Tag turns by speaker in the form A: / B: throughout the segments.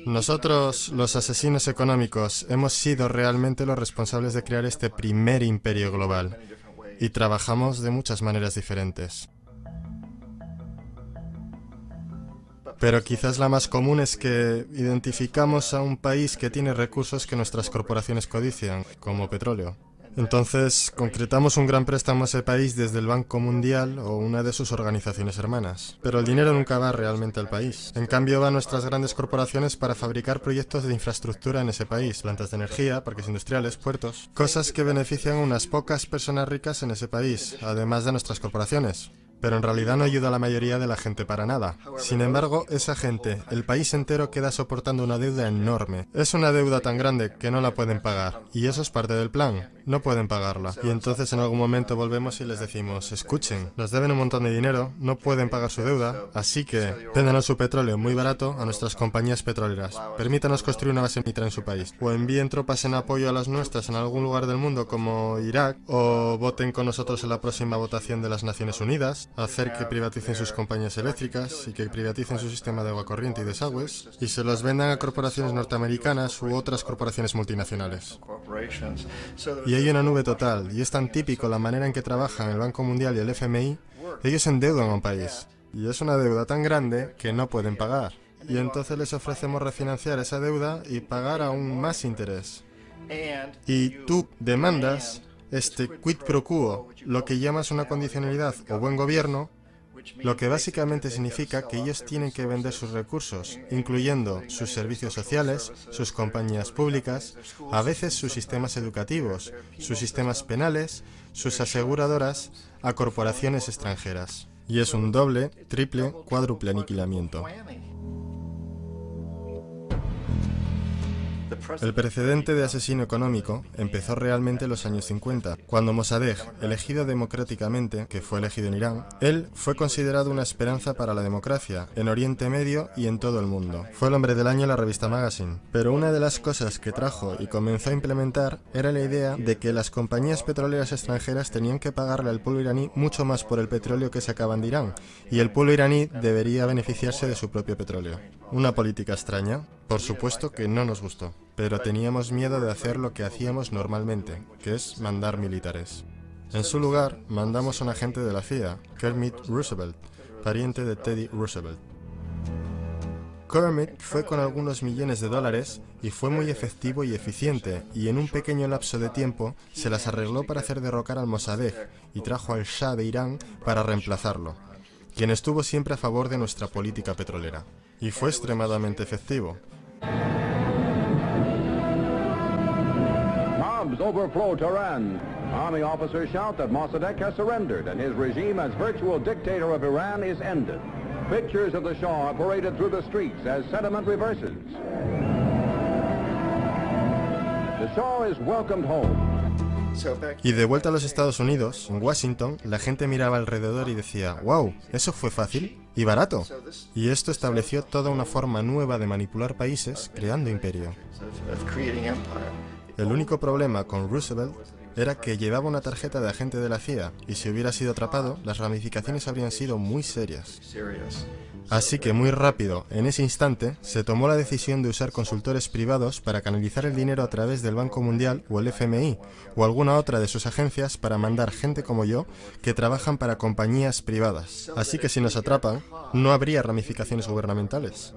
A: Nosotros, los asesinos económicos, hemos sido realmente los responsables de crear este primer imperio global y trabajamos de muchas maneras diferentes. Pero quizás la más común es que identificamos a un país que tiene recursos que nuestras corporaciones codician, como petróleo. Entonces, concretamos un gran préstamo a ese país desde el Banco Mundial o una de sus organizaciones hermanas. Pero el dinero nunca va realmente al país. En cambio, van nuestras grandes corporaciones para fabricar proyectos de infraestructura en ese país, plantas de energía, parques industriales, puertos, cosas que benefician a unas pocas personas ricas en ese país, además de nuestras corporaciones. Pero en realidad no ayuda a la mayoría de la gente para nada. Sin embargo, esa gente, el país entero queda soportando una deuda enorme. Es una deuda tan grande que no la pueden pagar. Y eso es parte del plan. No pueden pagarla. Y entonces en algún momento volvemos y les decimos, escuchen, nos deben un montón de dinero, no pueden pagar su deuda, así que véndanos su petróleo muy barato a nuestras compañías petroleras. Permítanos construir una base militar en su país. O envíen tropas en apoyo a las nuestras en algún lugar del mundo como Irak. O voten con nosotros en la próxima votación de las Naciones Unidas. Hacer que privaticen sus compañías eléctricas y que privaticen su sistema de agua corriente y desagües y se los vendan a corporaciones norteamericanas u otras corporaciones multinacionales. Y hay una nube total, y es tan típico la manera en que trabajan el Banco Mundial y el FMI, ellos endeudan a un país. Y es una deuda tan grande que no pueden pagar. Y entonces les ofrecemos refinanciar esa deuda y pagar aún más interés. Y tú demandas este quid pro quo, lo que llamas una condicionalidad o buen gobierno, lo que básicamente significa que ellos tienen que vender sus recursos, incluyendo sus servicios sociales, sus compañías públicas, a veces sus sistemas educativos, sus sistemas penales, sus aseguradoras, a corporaciones extranjeras. Y es un doble, triple, cuádruple aniquilamiento. El precedente de asesino económico empezó realmente en los años 50, cuando Mossadegh, elegido democráticamente, que fue elegido en Irán, él fue considerado una esperanza para la democracia, en Oriente Medio y en todo el mundo. Fue el hombre del año en la revista Magazine. Pero una de las cosas que trajo y comenzó a implementar era la idea de que las compañías petroleras extranjeras tenían que pagarle al pueblo iraní mucho más por el petróleo que sacaban de Irán, y el pueblo iraní debería beneficiarse de su propio petróleo. Una política extraña, por supuesto que no nos gustó. Pero teníamos miedo de hacer lo que hacíamos normalmente, que es mandar militares. En su lugar, mandamos a un agente de la CIA, Kermit Roosevelt, pariente de Teddy Roosevelt. Kermit fue con algunos millones de dólares y fue muy efectivo y eficiente, y en un pequeño lapso de tiempo se las arregló para hacer derrocar al Mossadegh y trajo al Shah de Irán para reemplazarlo, quien estuvo siempre a favor de nuestra política petrolera. Y fue extremadamente efectivo.
B: Bombs overflow Tehran. Army officers shout that Mossadegh has surrendered and his regime as virtual dictator of Iran is ended. Pictures of the Shah are paraded through the streets as sentiment reverses. The Shah is welcomed home.
A: Y de vuelta a los Estados Unidos, en Washington, la gente miraba alrededor y decía, wow, ¿eso fue fácil? Y barato. Y esto estableció toda una forma nueva de manipular países, creando imperio. El único problema con Roosevelt era que llevaba una tarjeta de agente de la CIA, y si hubiera sido atrapado, las ramificaciones habrían sido muy serias. Así que muy rápido, en ese instante, se tomó la decisión de usar consultores privados para canalizar el dinero a través del Banco Mundial o el FMI, o alguna otra de sus agencias para mandar gente como yo, que trabajan para compañías privadas. Así que si nos atrapan, no habría ramificaciones gubernamentales.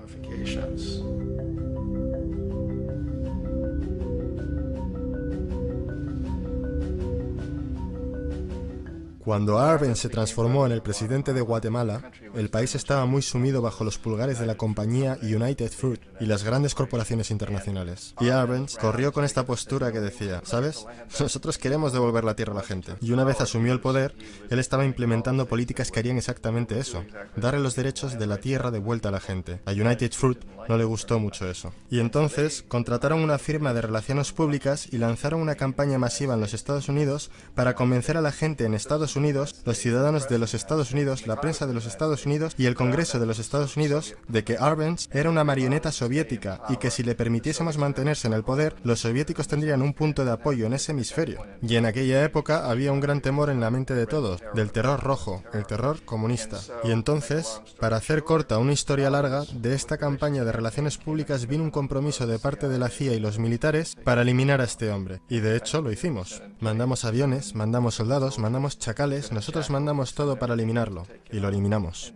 A: Cuando Arbenz se transformó en el presidente de Guatemala, el país estaba muy sumido bajo los pulgares de la compañía United Fruit y las grandes corporaciones internacionales. Y Arbenz corrió con esta postura que decía, ¿sabes? Nosotros queremos devolver la tierra a la gente. Y una vez asumió el poder, él estaba implementando políticas que harían exactamente eso, darle los derechos de la tierra de vuelta a la gente. A United Fruit no le gustó mucho eso. Y entonces contrataron una firma de relaciones públicas y lanzaron una campaña masiva en los Estados Unidos para convencer a la gente en Estados Unidos, los ciudadanos de los Estados Unidos, la prensa de los Estados Estados Unidos y el Congreso de los Estados Unidos de que Arbenz era una marioneta soviética y que si le permitiésemos mantenerse en el poder, los soviéticos tendrían un punto de apoyo en ese hemisferio. Y en aquella época había un gran temor en la mente de todos, del terror rojo, el terror comunista. Y entonces, para hacer corta una historia larga, de esta campaña de relaciones públicas vino un compromiso de parte de la CIA y los militares para eliminar a este hombre. Y de hecho lo hicimos. Mandamos aviones, mandamos soldados, mandamos chacales, nosotros mandamos todo para eliminarlo. Y lo eliminamos.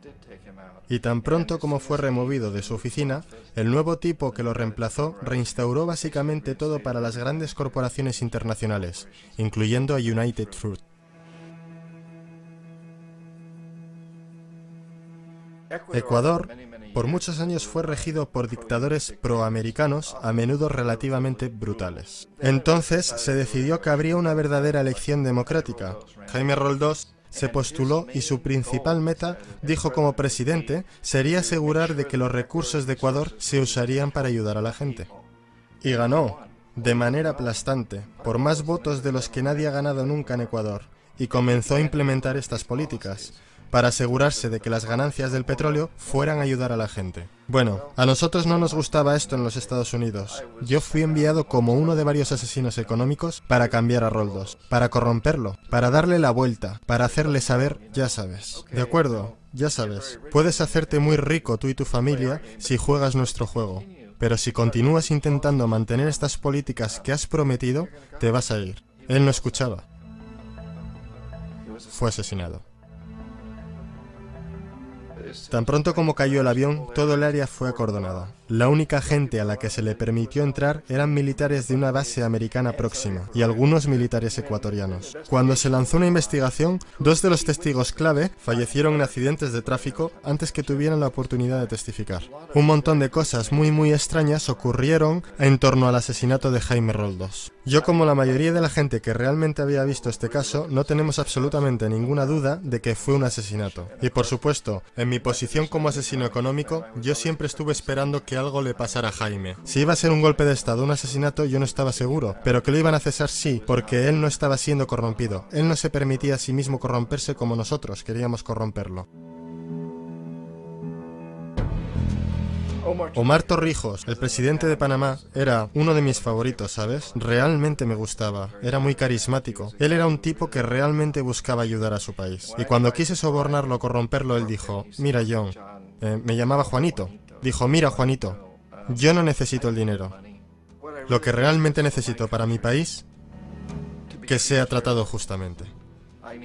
A: Y tan pronto como fue removido de su oficina, el nuevo tipo que lo reemplazó reinstauró básicamente todo para las grandes corporaciones internacionales, incluyendo a United Fruit. Ecuador, por muchos años fue regido por dictadores proamericanos, a menudo relativamente brutales. Entonces se decidió que habría una verdadera elección democrática. Jaime Roldós se postuló y su principal meta, dijo como presidente, sería asegurar de que los recursos de Ecuador se usarían para ayudar a la gente. Y ganó, de manera aplastante, por más votos de los que nadie ha ganado nunca en Ecuador, y comenzó a implementar estas políticas, para asegurarse de que las ganancias del petróleo fueran a ayudar a la gente. Bueno, a nosotros no nos gustaba esto en los Estados Unidos. Yo fui enviado como uno de varios asesinos económicos para cambiar a Roldós, para corromperlo, para darle la vuelta, para hacerle saber, ya sabes. ¿De acuerdo? Ya sabes. Puedes hacerte muy rico tú y tu familia si juegas nuestro juego. Pero si continúas intentando mantener estas políticas que has prometido, te vas a ir. Él no escuchaba. Fue asesinado. Tan pronto como cayó el avión, todo el área fue acordonada. La única gente a la que se le permitió entrar eran militares de una base americana próxima y algunos militares ecuatorianos. Cuando se lanzó una investigación, 2 de los testigos clave fallecieron en accidentes de tráfico antes que tuvieran la oportunidad de testificar. Un montón de cosas muy extrañas ocurrieron en torno al asesinato de Jaime Roldós. Yo, como la mayoría de la gente que realmente había visto este caso, no tenemos absolutamente ninguna duda de que fue un asesinato. Y por supuesto, en mi posición como asesino económico, yo siempre estuve esperando que algo le pasara a Jaime. Si iba a ser un golpe de estado, un asesinato, yo no estaba seguro, pero que lo iban a cesar sí, porque él no estaba siendo corrompido. Él no se permitía a sí mismo corromperse como nosotros queríamos corromperlo. Omar Torrijos, el presidente de Panamá, era uno de mis favoritos, ¿sabes? Realmente me gustaba, era muy carismático. Él era un tipo que realmente buscaba ayudar a su país. Y cuando quise sobornarlo o corromperlo, él dijo, mira John, me llamaba Juanito. Dijo, mira Juanito, yo no necesito el dinero. Lo que realmente necesito para mi país, que sea tratado justamente.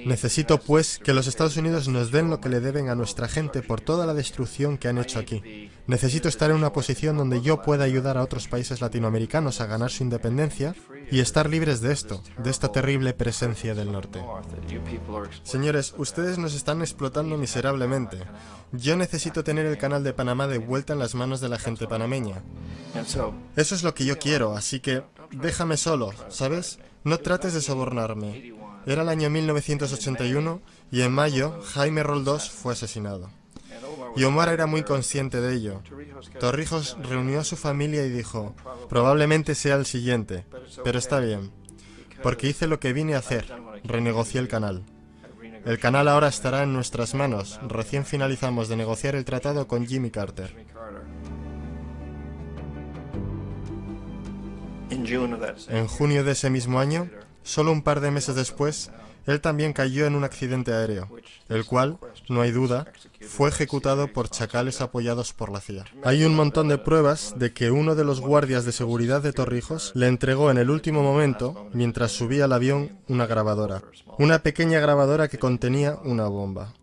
A: Necesito, pues, que los Estados Unidos nos den lo que le deben a nuestra gente por toda la destrucción que han hecho aquí. Necesito estar en una posición donde yo pueda ayudar a otros países latinoamericanos a ganar su independencia y estar libres de esto, de esta terrible presencia del norte. Señores, ustedes nos están explotando miserablemente. Yo necesito tener el canal de Panamá de vuelta en las manos de la gente panameña. Eso es lo que yo quiero, así que déjame solo, ¿sabes? No trates de sobornarme. Era el año 1981 y en mayo Jaime Roldós fue asesinado. Y Omar era muy consciente de ello. Torrijos reunió a su familia y dijo, probablemente sea el siguiente, pero está bien, porque hice lo que vine a hacer, renegocié el canal. El canal ahora estará en nuestras manos, recién finalizamos de negociar el tratado con Jimmy Carter. En junio de ese mismo año, solo un par de meses después, él también cayó en un accidente aéreo, el cual, no hay duda, fue ejecutado por chacales apoyados por la CIA. Hay un montón de pruebas de que uno de los guardias de seguridad de Torrijos le entregó en el último momento, mientras subía al avión, una grabadora. Una pequeña grabadora que contenía una bomba.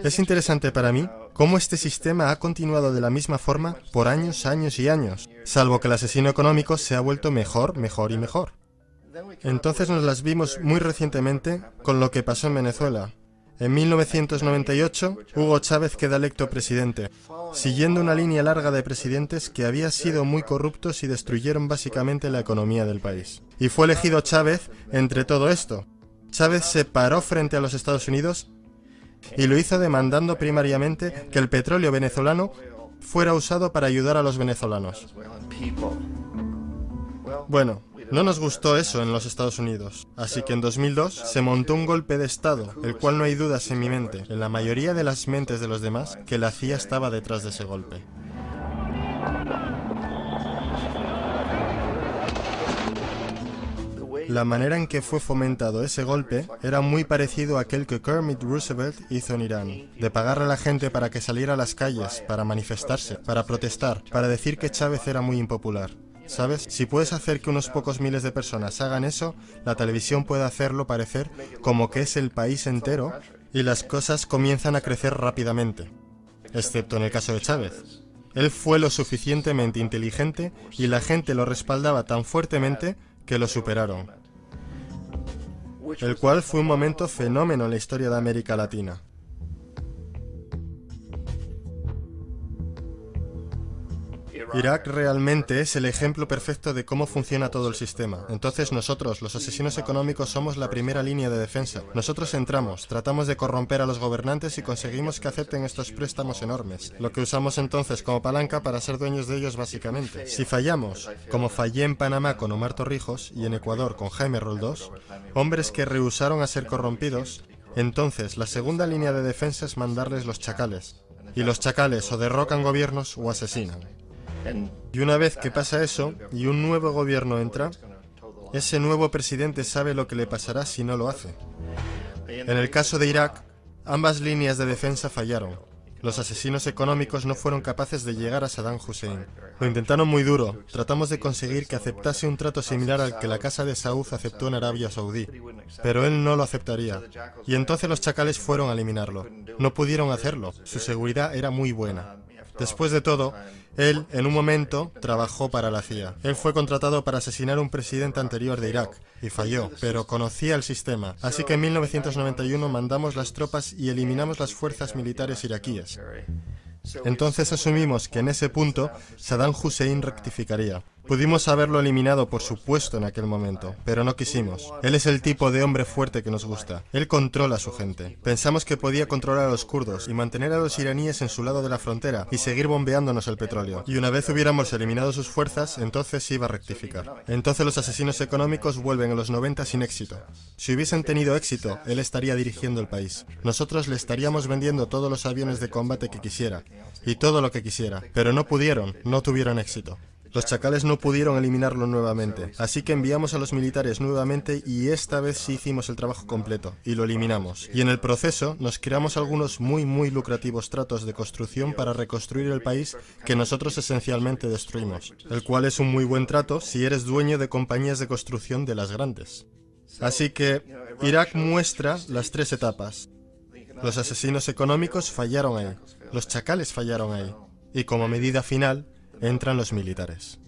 A: Es interesante para mí cómo este sistema ha continuado de la misma forma por años y años, salvo que el asesino económico se ha vuelto mejor y mejor. Entonces nos las vimos muy recientemente con lo que pasó en Venezuela. En 1998, Hugo Chávez queda electo presidente, siguiendo una línea larga de presidentes que había sido muy corruptos y destruyeron básicamente la economía del país. Y fue elegido Chávez entre todo esto. Chávez se paró frente a los Estados Unidos y lo hizo demandando primariamente que el petróleo venezolano fuera usado para ayudar a los venezolanos. Bueno, No nos gustó eso en los Estados Unidos, así que en 2002 se montó un golpe de Estado, el cual no hay dudas en mi mente, en la mayoría de las mentes de los demás, que la CIA estaba detrás de ese golpe. La manera en que fue fomentado ese golpe era muy parecido a aquel que Kermit Roosevelt hizo en Irán, de pagarle a la gente para que saliera a las calles, para manifestarse, para protestar, para decir que Chávez era muy impopular. ¿Sabes? Si puedes hacer que unos pocos miles de personas hagan eso, la televisión puede hacerlo parecer como que es el país entero y las cosas comienzan a crecer rápidamente. Excepto en el caso de Chávez. Él fue lo suficientemente inteligente y la gente lo respaldaba tan fuertemente que lo superaron. El cual fue un momento fenómeno en la historia de América Latina. Irak realmente es el ejemplo perfecto de cómo funciona todo el sistema. Entonces nosotros, los asesinos económicos, somos la primera línea de defensa. Nosotros entramos, tratamos de corromper a los gobernantes y conseguimos que acepten estos préstamos enormes, lo que usamos entonces como palanca para ser dueños de ellos básicamente. Si fallamos, como fallé en Panamá con Omar Torrijos y en Ecuador con Jaime Roldós, hombres que rehusaron a ser corrompidos, entonces la segunda línea de defensa es mandarles los chacales. Y los chacales o derrocan gobiernos o asesinan. Y una vez que pasa eso, y un nuevo gobierno entra, ese nuevo presidente sabe lo que le pasará si no lo hace. En el caso de Irak, ambas líneas de defensa fallaron. Los asesinos económicos no fueron capaces de llegar a Saddam Hussein. Lo intentaron muy duro. Tratamos de conseguir que aceptase un trato similar al que la Casa de Saud aceptó en Arabia Saudí. Pero él no lo aceptaría. Y entonces los chacales fueron a eliminarlo. No pudieron hacerlo. Su seguridad era muy buena. Después de todo, él, en un momento, trabajó para la CIA. Él fue contratado para asesinar a un presidente anterior de Irak, y falló, pero conocía el sistema. Así que en 1991 mandamos las tropas y eliminamos las fuerzas militares iraquíes. Entonces asumimos que en ese punto Saddam Hussein rectificaría. Pudimos haberlo eliminado, por supuesto, en aquel momento, pero no quisimos. Él es el tipo de hombre fuerte que nos gusta. Él controla a su gente. Pensamos que podía controlar a los kurdos y mantener a los iraníes en su lado de la frontera y seguir bombeándonos el petróleo. Y una vez hubiéramos eliminado sus fuerzas, entonces iba a rectificar. Entonces los asesinos económicos vuelven a los 90 sin éxito. Si hubiesen tenido éxito, él estaría dirigiendo el país. Nosotros le estaríamos vendiendo todos los aviones de combate que quisiera y todo lo que quisiera, pero no pudieron, no tuvieron éxito. Los chacales no pudieron eliminarlo nuevamente, así que enviamos a los militares nuevamente y esta vez sí hicimos el trabajo completo, y lo eliminamos. Y en el proceso nos creamos algunos muy lucrativos tratos de construcción para reconstruir el país que nosotros esencialmente destruimos, el cual es un muy buen trato si eres dueño de compañías de construcción de las grandes. Así que Irak muestra las tres etapas. Los asesinos económicos fallaron ahí, los chacales fallaron ahí, y como medida final, entran los militares.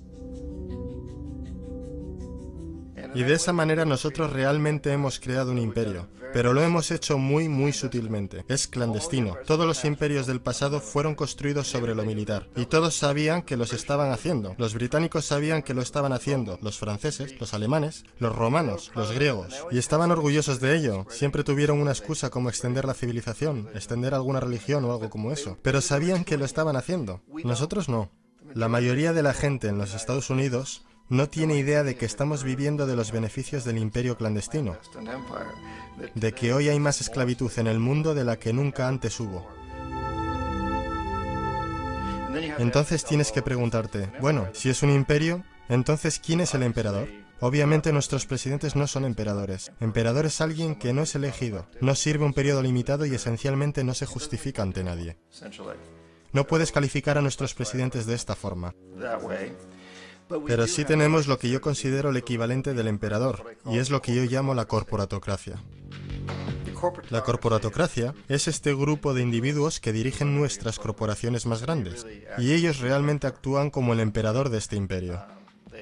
A: Y de esa manera nosotros realmente hemos creado un imperio, pero lo hemos hecho muy sutilmente. Es clandestino. Todos los imperios del pasado fueron construidos sobre lo militar, y todos sabían que los estaban haciendo. Los británicos sabían que lo estaban haciendo, los franceses, los alemanes, los romanos, los griegos, y estaban orgullosos de ello. Siempre tuvieron una excusa como extender la civilización, extender alguna religión o algo como eso, pero sabían que lo estaban haciendo. Nosotros no. La mayoría de la gente en los Estados Unidos no tiene idea de que estamos viviendo de los beneficios del imperio clandestino, de que hoy hay más esclavitud en el mundo de la que nunca antes hubo. Entonces tienes que preguntarte, bueno, si es un imperio, entonces ¿quién es el emperador? Obviamente nuestros presidentes no son emperadores. Emperador es alguien que no es elegido, no sirve un periodo limitado y esencialmente no se justifica ante nadie. No puedes calificar a nuestros presidentes de esta forma. Pero sí tenemos lo que yo considero el equivalente del emperador, y es lo que yo llamo la corporatocracia. La corporatocracia es este grupo de individuos que dirigen nuestras corporaciones más grandes, y ellos realmente actúan como el emperador de este imperio.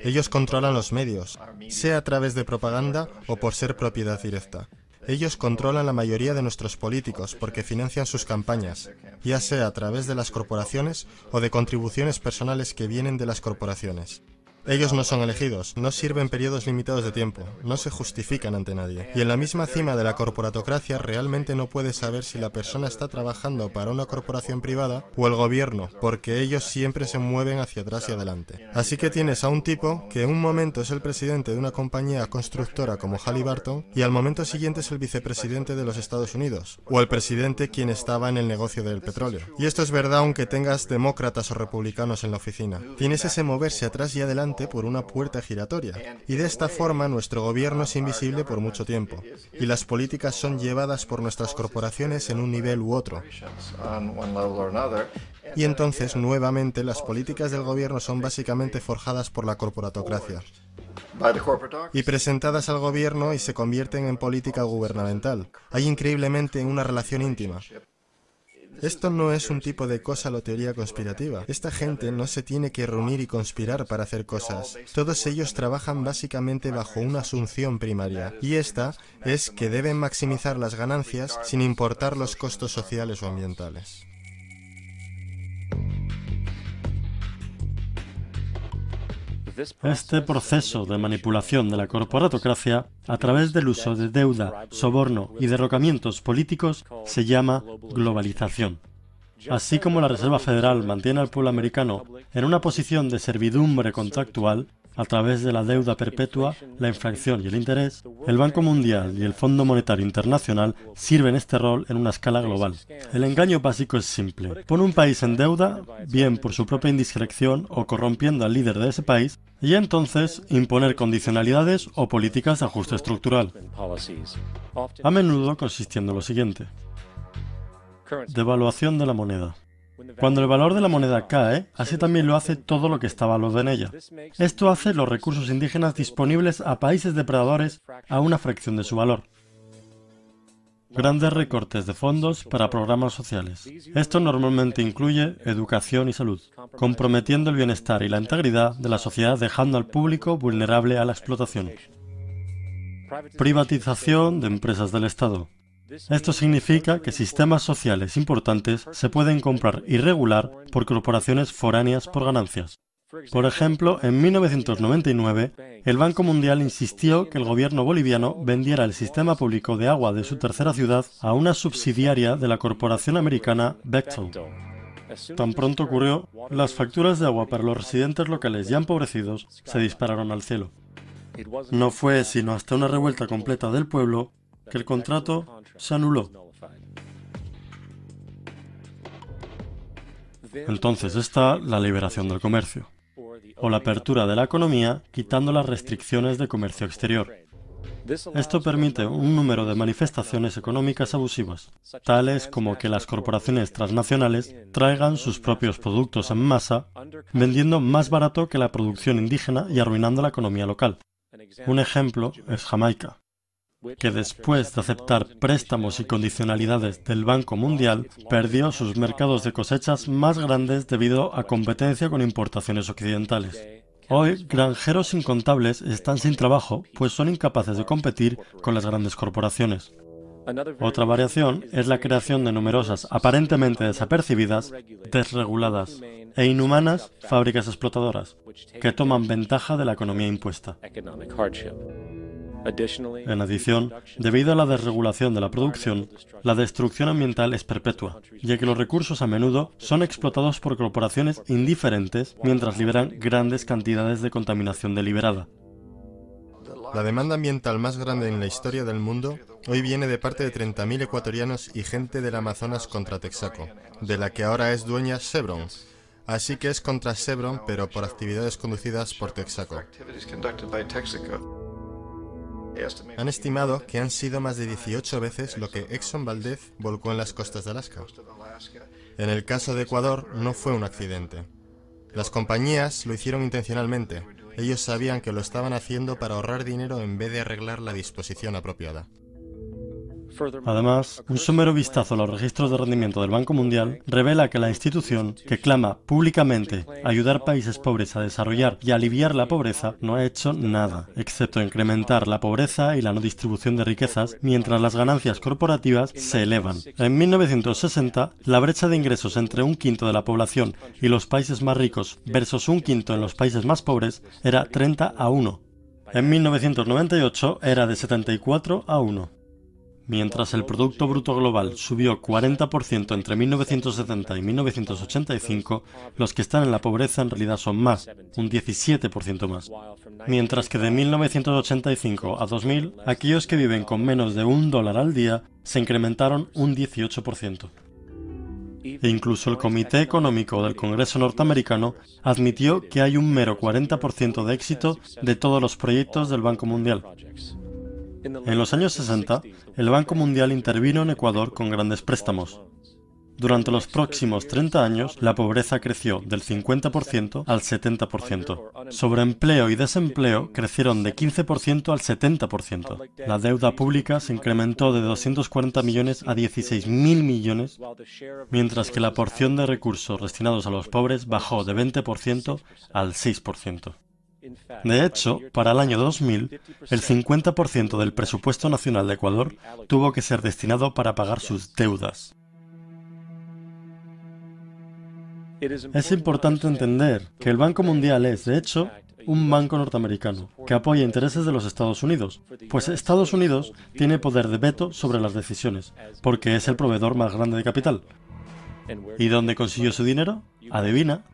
A: Ellos controlan los medios, sea a través de propaganda o por ser propiedad directa. Ellos controlan la mayoría de nuestros políticos porque financian sus campañas, ya sea a través de las corporaciones o de contribuciones personales que vienen de las corporaciones. Ellos no son elegidos, no sirven periodos limitados de tiempo, no se justifican ante nadie. Y en la misma cima de la corporatocracia realmente no puedes saber si la persona está trabajando para una corporación privada o el gobierno, porque ellos siempre se mueven hacia atrás y adelante. Así que tienes a un tipo que en un momento es el presidente de una compañía constructora como Halliburton y al momento siguiente es el vicepresidente de los Estados Unidos, o el presidente quien estaba en el negocio del petróleo. Y esto es verdad aunque tengas demócratas o republicanos en la oficina. Tienes ese moverse atrás y adelante por una puerta giratoria, y de esta forma nuestro gobierno es invisible por mucho tiempo, y las políticas son llevadas por nuestras corporaciones en un nivel u otro. Y entonces, nuevamente, las políticas del gobierno son básicamente forjadas por la corporatocracia y presentadas al gobierno y se convierten en política gubernamental. Hay increíblemente una relación íntima. Esto no es un tipo de cosa o teoría conspirativa. Esta gente no se tiene que reunir y conspirar para hacer cosas. Todos ellos trabajan básicamente bajo una asunción primaria, y esta es que deben maximizar las ganancias sin importar los costos sociales o ambientales.
C: Este proceso de manipulación de la corporatocracia a través del uso de deuda, soborno y derrocamientos políticos se llama globalización. Así como la Reserva Federal mantiene al pueblo americano en una posición de servidumbre contractual a través de la deuda perpetua, la inflación y el interés, el Banco Mundial y el Fondo Monetario Internacional sirven este rol en una escala global. El engaño básico es simple. Pone un país en deuda, bien por su propia indiscreción o corrompiendo al líder de ese país, y entonces imponer condicionalidades o políticas de ajuste estructural. A menudo consistiendo en lo siguiente: devaluación de la moneda. Cuando el valor de la moneda cae, así también lo hace todo lo que está valuado en ella. Esto hace los recursos indígenas disponibles a países depredadores a una fracción de su valor. Grandes recortes de fondos para programas sociales. Esto normalmente incluye educación y salud, comprometiendo el bienestar y la integridad de la sociedad, dejando al público vulnerable a la explotación. Privatización de empresas del Estado. Esto significa que sistemas sociales importantes se pueden comprar y regular por corporaciones foráneas por ganancias. Por ejemplo, en 1999, el Banco Mundial insistió que el gobierno boliviano vendiera el sistema público de agua de su tercera ciudad a una subsidiaria de la corporación americana Bechtel. Tan pronto ocurrió, las facturas de agua para los residentes locales ya empobrecidos se dispararon al cielo. No fue sino hasta una revuelta completa del pueblo que el contrato se anuló. Entonces está la liberación del comercio, o la apertura de la economía quitando las restricciones de comercio exterior. Esto permite un número de manifestaciones económicas abusivas, tales como que las corporaciones transnacionales traigan sus propios productos en masa, vendiendo más barato que la producción indígena y arruinando la economía local. Un ejemplo es Jamaica, que después de aceptar préstamos y condicionalidades del Banco Mundial, perdió sus mercados de cosechas más grandes debido a competencia con importaciones occidentales. Hoy, granjeros incontables están sin trabajo, pues son incapaces de competir con las grandes corporaciones. Otra variación es la creación de numerosas, aparentemente desapercibidas, desreguladas e inhumanas fábricas explotadoras, que toman ventaja de la economía impuesta. En adición, debido a la desregulación de la producción, la destrucción ambiental es perpetua, ya que los recursos a menudo son explotados por corporaciones indiferentes mientras liberan grandes cantidades de contaminación deliberada.
A: La demanda ambiental más grande en la historia del mundo hoy viene de parte de 30.000 ecuatorianos y gente del Amazonas contra Texaco, de la que ahora es dueña Chevron. Así que es contra Chevron, pero por actividades conducidas por Texaco. Han estimado que han sido más de 18 veces lo que Exxon Valdez volcó en las costas de Alaska. En el caso de Ecuador no fue un accidente. Las compañías lo hicieron intencionalmente. Ellos sabían que lo estaban haciendo para ahorrar dinero en vez de arreglar la disposición apropiada.
C: Además, un somero vistazo a los registros de rendimiento del Banco Mundial revela que la institución, que clama públicamente ayudar países pobres a desarrollar y aliviar la pobreza, no ha hecho nada, excepto incrementar la pobreza y la no distribución de riquezas, mientras las ganancias corporativas se elevan. En 1960, la brecha de ingresos entre un quinto de la población y los países más ricos versus un quinto en los países más pobres era 30-1. En 1998 era de 74-1. Mientras el Producto Bruto Global subió 40% entre 1970 y 1985, los que están en la pobreza en realidad son más, un 17% más. Mientras que de 1985 a 2000, aquellos que viven con menos de $1 al día se incrementaron un 18%. E incluso el Comité Económico del Congreso norteamericano admitió que hay un mero 40% de éxito de todos los proyectos del Banco Mundial. En los años 60, el Banco Mundial intervino en Ecuador con grandes préstamos. Durante los próximos 30 años, la pobreza creció del 50% al 70%. Sobreempleo y desempleo crecieron de 15% al 70%. La deuda pública se incrementó de 240 millones a 16.000 millones, mientras que la porción de recursos destinados a los pobres bajó de 20% al 6%. De hecho, para el año 2000, el 50% del presupuesto nacional de Ecuador tuvo que ser destinado para pagar sus deudas. Es importante entender que el Banco Mundial es, de hecho, un banco norteamericano que apoya intereses de los Estados Unidos, pues Estados Unidos tiene poder de veto sobre las decisiones, porque es el proveedor más grande de capital. ¿Y dónde consiguió su dinero? Adivina.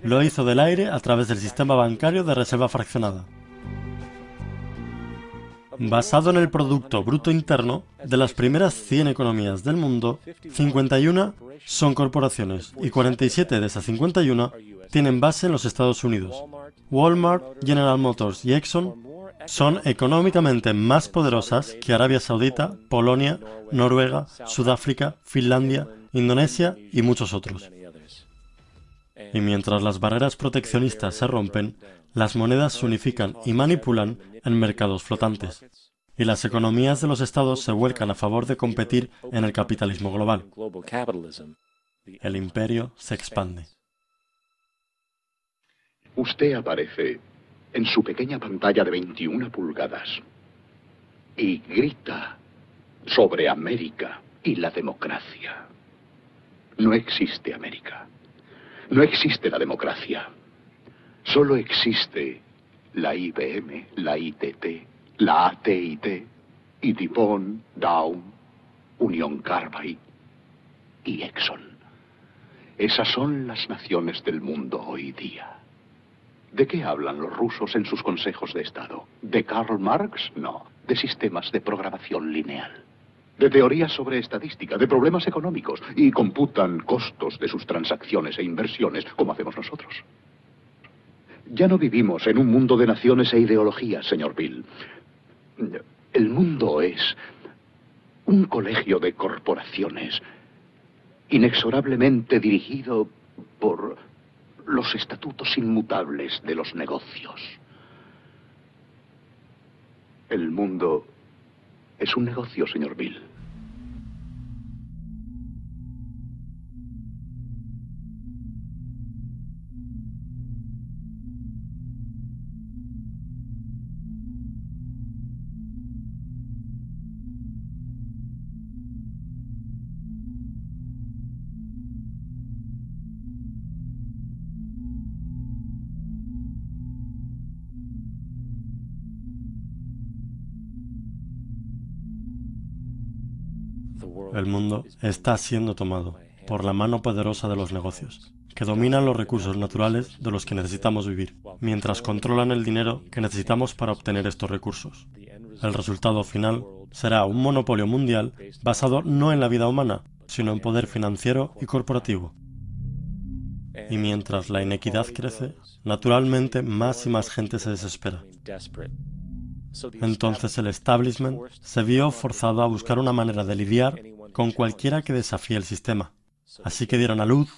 C: Lo hizo del aire a través del sistema bancario de reserva fraccionada. Basado en el Producto Bruto Interno, de las primeras 100 economías del mundo, 51 son corporaciones y 47 de esas 51 tienen base en los Estados Unidos. Walmart, General Motors y Exxon son económicamente más poderosas que Arabia Saudita, Polonia, Noruega, Sudáfrica, Finlandia, Indonesia y muchos otros. Y mientras las barreras proteccionistas se rompen, las monedas se unifican y manipulan en mercados flotantes, y las economías de los estados se vuelcan a favor de competir en el capitalismo global. El imperio se expande.
D: Usted aparece en su pequeña pantalla de 21 pulgadas y grita sobre América y la democracia. No existe América. No existe la democracia. Solo existe la IBM, la ITT, la AT&T, y DuPont, Dow, Union Carbide y Exxon. Esas son las naciones del mundo hoy día. ¿De qué hablan los rusos en sus consejos de Estado? ¿De Karl Marx? No. De sistemas de programación lineal. De teorías sobre estadística, de problemas económicos, y computan costos de sus transacciones e inversiones, como hacemos nosotros. Ya no vivimos en un mundo de naciones e ideologías, señor Bill. El mundo es un colegio de corporaciones, inexorablemente dirigido por los estatutos inmutables de los negocios. El mundo es un negocio, señor Bill.
C: El mundo está siendo tomado por la mano poderosa de los negocios, que dominan los recursos naturales de los que necesitamos vivir, mientras controlan el dinero que necesitamos para obtener estos recursos. El resultado final será un monopolio mundial basado no en la vida humana, sino en poder financiero y corporativo. Y mientras la inequidad crece, naturalmente más y más gente se desespera. Entonces el establishment se vio forzado a buscar una manera de lidiar con cualquiera que desafíe el sistema. Así que dieron a luz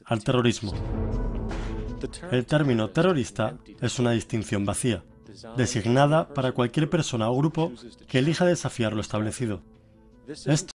C: al terrorismo. El término terrorista es una distinción vacía, designada para cualquier persona o grupo que elija desafiar lo establecido. Esto